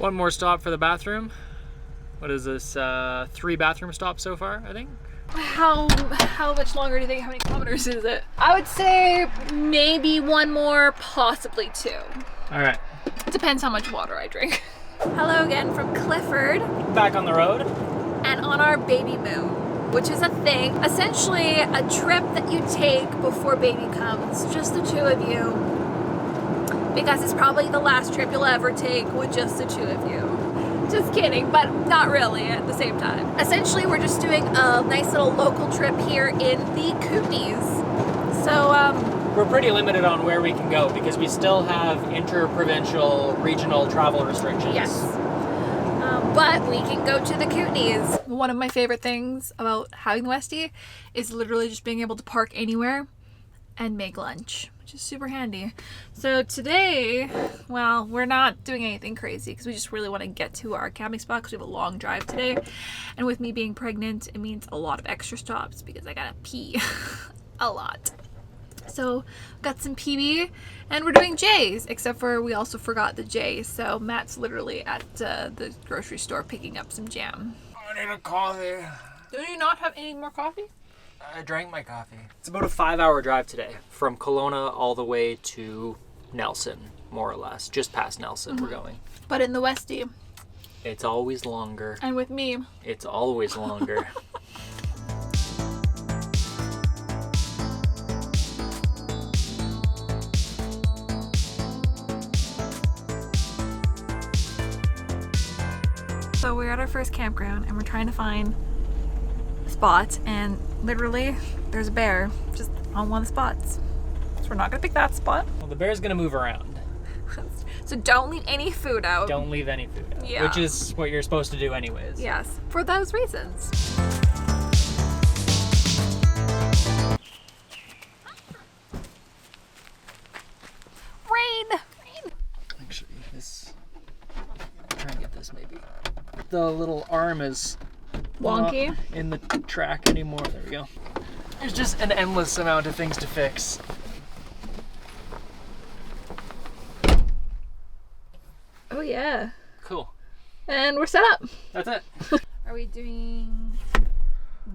One more stop for the bathroom. What is this? 3 bathroom stops so far, I think. How much longer do you think? How many kilometers is it? I would say maybe 1 more, possibly 2. All right. Depends how much water I drink. Hello again from Clifford. Back on the road. And on our baby moon, which is a thing. Essentially a trip that you take before baby comes, just the 2 of you. Because it's probably the last trip you'll ever take with just the 2 of you. Just kidding, but not really at the same time. Essentially, we're just doing a nice little local trip here in the Kootenays. So, we're pretty limited on where we can go because we still have inter-provincial, regional travel restrictions. Yes. But we can go to the Kootenays. One of my favorite things about having the Westie is literally just being able to park anywhere and make lunch, which is super handy. So today, well, we're not doing anything crazy because we just really want to get to our camping spot because we have a long drive today. And with me being pregnant, it means a lot of extra stops because I gotta pee a lot. So got some PB and we're doing J's, except for we also forgot the J. So Matt's literally at the grocery store picking up some jam. I need a coffee. Do you not have any more coffee? I drank my coffee. It's about a 5-hour drive today from Kelowna all the way to Nelson, more or less. Just past Nelson we're going. But in the Westie. It's always longer. And with me. It's always longer. So we're at our first campground and we're trying to find a spot, and literally there's a bear just on one of the spots. So we're not gonna pick that spot. Well, the bear's gonna move around. So don't leave any food out. Don't leave any food out. Yeah. Which is what you're supposed to do anyways. Yes, for those reasons. Rain! Actually, try and get this maybe. The little arm is Wonky. not in the track anymore. There we go. There's just an endless amount of things to fix. Oh yeah. Cool. And we're set up. That's it. Are we doing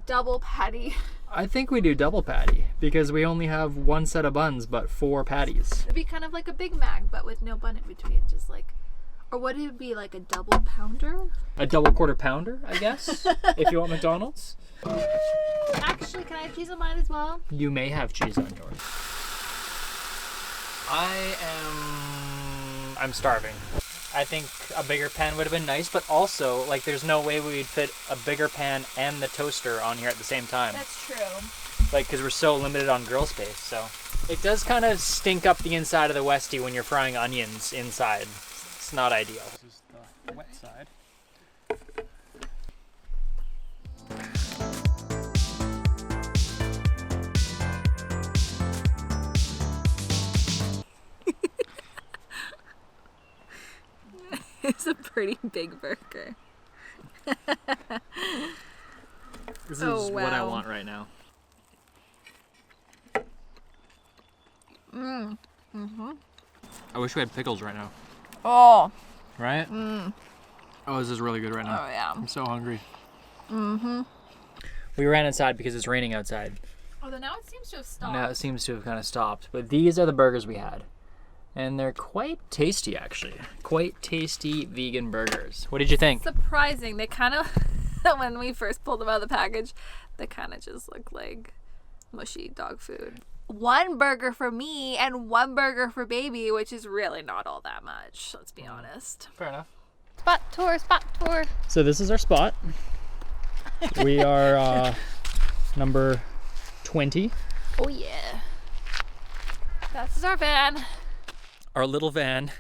double patty? I think we do double patty because we only have 1 set of buns but 4 patties. It'd be kind of like a Big Mac, but with no bun in between. Just like, or would it be like a double pounder? A double quarter pounder, I guess, if you want McDonald's. Actually, can I have cheese on mine as well? You may have cheese on yours. I'm starving. I think a bigger pan would have been nice, but also, like, there's no way we'd fit a bigger pan and the toaster on here at the same time. That's true. Like, because we're so limited on grill space, so. It does kind of stink up the inside of the Westie when you're frying onions inside. It's not ideal. This is the wet side. It's a pretty big burger. This is what I want right now. Mm-hmm. I wish we had pickles right now. Oh. Right? Oh, this is really good right now. Oh, yeah. I'm so hungry. Mm-hmm. We ran inside because it's raining outside. Although now it seems to have stopped. Now it seems to have kind of stopped. But these are the burgers we had. And they're quite tasty, actually. Quite tasty vegan burgers. What did you think? Surprising. They kind of, when we first pulled them out of the package, they kind of just look like mushy dog food. 1 burger for me and 1 burger for baby, which is really not all that much, let's be honest. Fair enough. Spot tour, spot tour. So this is our spot. We are number 20. Oh yeah. This is our van. Our little van.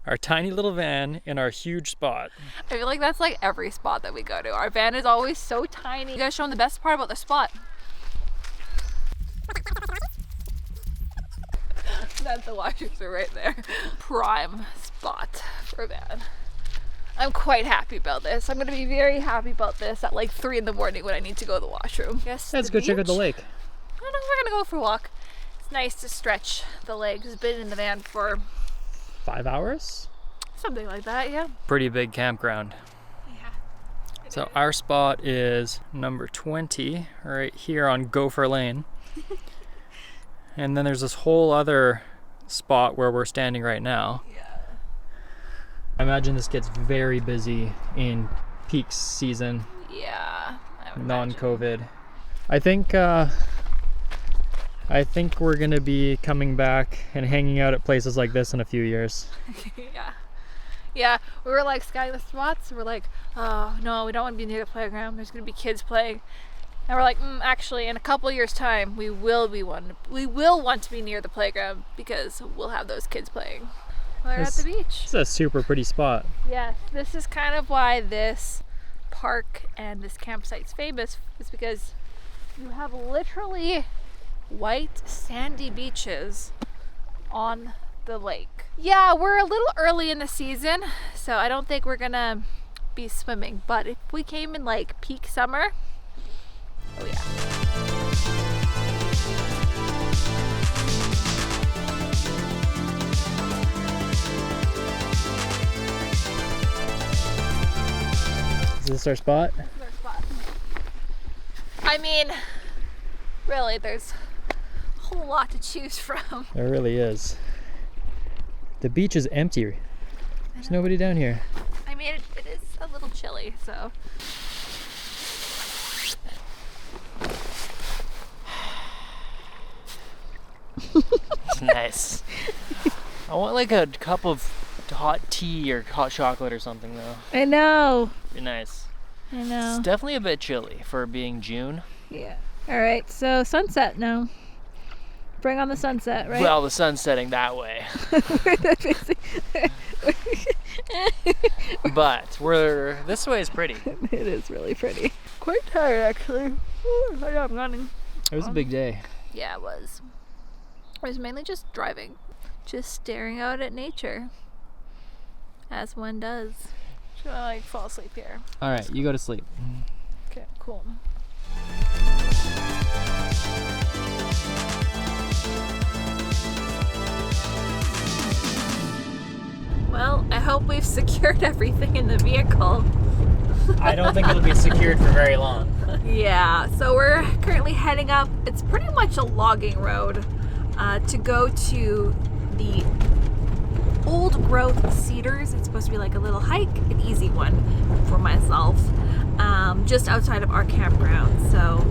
Our tiny little van in our huge spot. I feel like that's like every spot that we go to. Our van is always so tiny. You guys showing the best part about the spot. That's the washers are right there. Prime spot for a van. I'm quite happy about this. I'm gonna be very happy about this at like 3 in the morning when I need to go to the washroom. Yes, Let's go check out the lake. I don't know, we're gonna go for a walk. It's nice to stretch the legs. Been in the van for 5 hours? Something like that, yeah. Pretty big campground. Yeah. So our spot is number 20, right here on Gopher Lane. And then there's this whole other spot where we're standing right now. Yeah. I imagine this gets very busy in peak season, Yeah. non-COVID. I think we're gonna be coming back and hanging out at places like this in a few years. Yeah. Yeah, we were like scanning the spots. We're like, oh no, we don't want to be near the playground. There's gonna be kids playing. And we're like, actually, in a couple years' time, we will want to be near the playground because we'll have those kids playing. We're at the beach. It's a super pretty spot. Yes, this is kind of why this park and this campsite's famous, is because you have literally white sandy beaches on the lake. Yeah, we're a little early in the season, so I don't think we're gonna be swimming, but if we came in like peak summer, oh yeah. Is this our spot? This is our spot. I mean, really, there's a whole lot to choose from. There really is. The beach is empty. There's nobody down here. I mean, it is a little chilly, so. It's nice. I want like a cup of hot tea or hot chocolate or something though. I know. Be nice. I know. It's definitely a bit chilly for being June. Yeah. All right, so sunset now. Bring on the sunset, right? Well, the sun's setting that way. But this way is pretty. It is really pretty. Quite tired, actually. Ooh, I know I'm running. It was a big day. Yeah, it was. It was mainly just driving, just staring out at nature, as one does. Should I like fall asleep here? All right, you go to sleep. Okay, cool. Well, I hope we've secured everything in the vehicle. I don't think it'll be secured for very long. Yeah, so we're currently heading up. It's pretty much a logging road to go to the old growth cedars. It's supposed to be like a little hike, an easy one for myself, just outside of our campground. So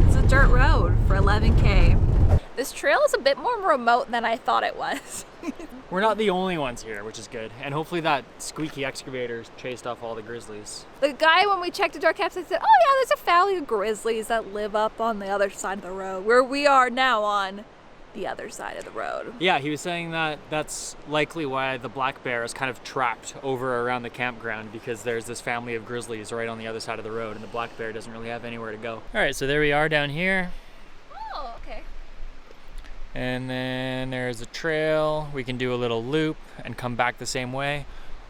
it's a dirt road for 11K. This trail is a bit more remote than I thought it was. We're not the only ones here, which is good. And hopefully that squeaky excavator chased off all the grizzlies. The guy, when we checked into our campsite, said, oh yeah, there's a family of grizzlies that live up on the other side of the road, where we are now on the other side of the road. Yeah, he was saying that that's likely why the black bear is kind of trapped over around the campground, because there's this family of grizzlies right on the other side of the road, and the black bear doesn't really have anywhere to go. All right, so there we are down here. Oh, okay. And then there's a trail. We can do a little loop and come back the same way.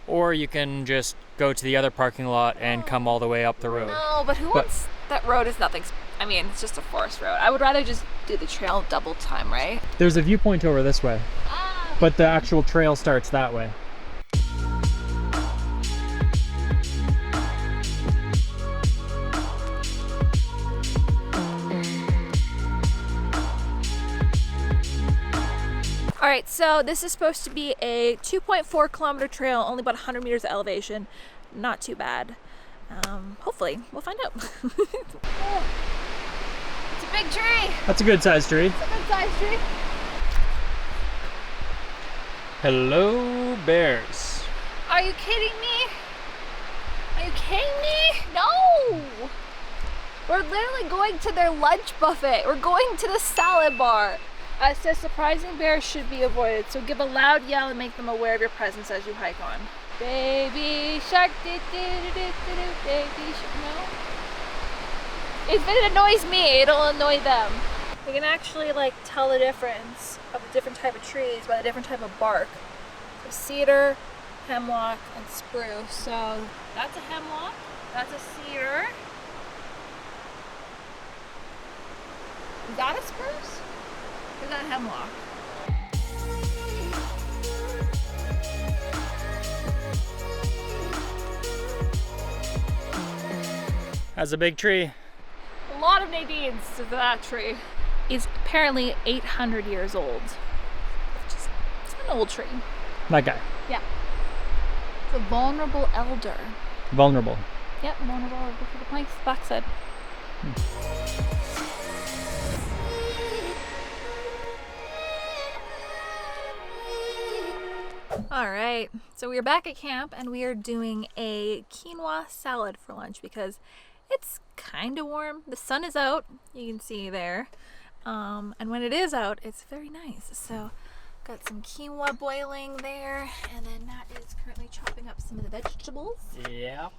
Or you can just go to the other parking lot and come all the way up the road. No, but wants that road is nothing. I mean, it's just a forest road. I would rather just do the trail double time, right? There's a viewpoint over this way, but the actual trail starts that way. All right, so this is supposed to be a 2.4 kilometer trail, only about 100 meters of elevation. Not too bad. Hopefully, we'll find out. It's a big tree. That's a good sized tree. It's a good sized tree. Hello, bears. Are you kidding me? Are you kidding me? No! We're literally going to their lunch buffet. We're going to the salad bar. It says surprising bears should be avoided, so give a loud yell and make them aware of your presence as you hike on. Baby shark, do do do do do, baby shark. No. If it annoys me, it'll annoy them. We can actually like tell the difference of the different type of trees by the different type of bark. So cedar, hemlock, and spruce. So that's a hemlock. That's a cedar. Is that a spruce? Or is that a hemlock? That's a big tree. A lot of Nadines to that tree. Is apparently 800 years old. It's an old tree. That guy. Yeah. It's a vulnerable elder. Vulnerable. Yep, vulnerable elder for the planks backside. Alright, so we are back at camp and we are doing a quinoa salad for lunch because it's kind of warm. The sun is out, you can see there. And when it is out, it's very nice. So, got some quinoa boiling there, and then Nat is currently chopping up some of the vegetables. Yep.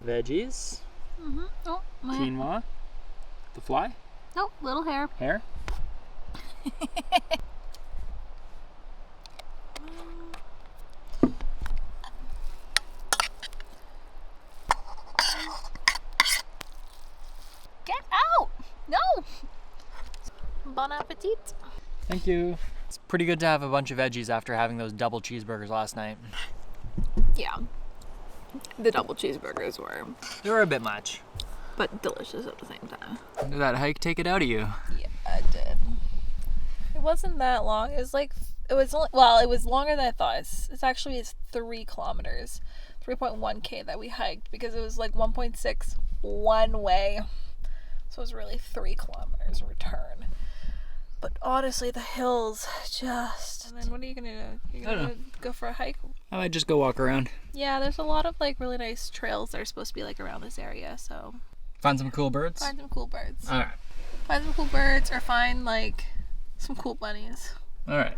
Veggies. Mm-hmm. Oh, my Quinoa. The fly. Oh, little hair. Hair. Get out! No! Bon appetit. Thank you. It's pretty good to have a bunch of veggies after having those double cheeseburgers last night. Yeah. The double cheeseburgers were, They were a bit much. but delicious at the same time. Did that hike take it out of you? Yeah, I did. It wasn't that long. It was like, it was only, well, it was longer than I thought. It's 3 kilometers, 3.1K that we hiked because it was like 1.6 one way. So it was really 3 kilometers return. But honestly, the hills just... And then what are you gonna do? You're gonna go for a hike? I might just go walk around. Yeah, there's a lot of like really nice trails that are supposed to be like around this area, so... Find some cool birds? Find some cool birds. Alright. Find some cool birds or find like some cool bunnies. Alright.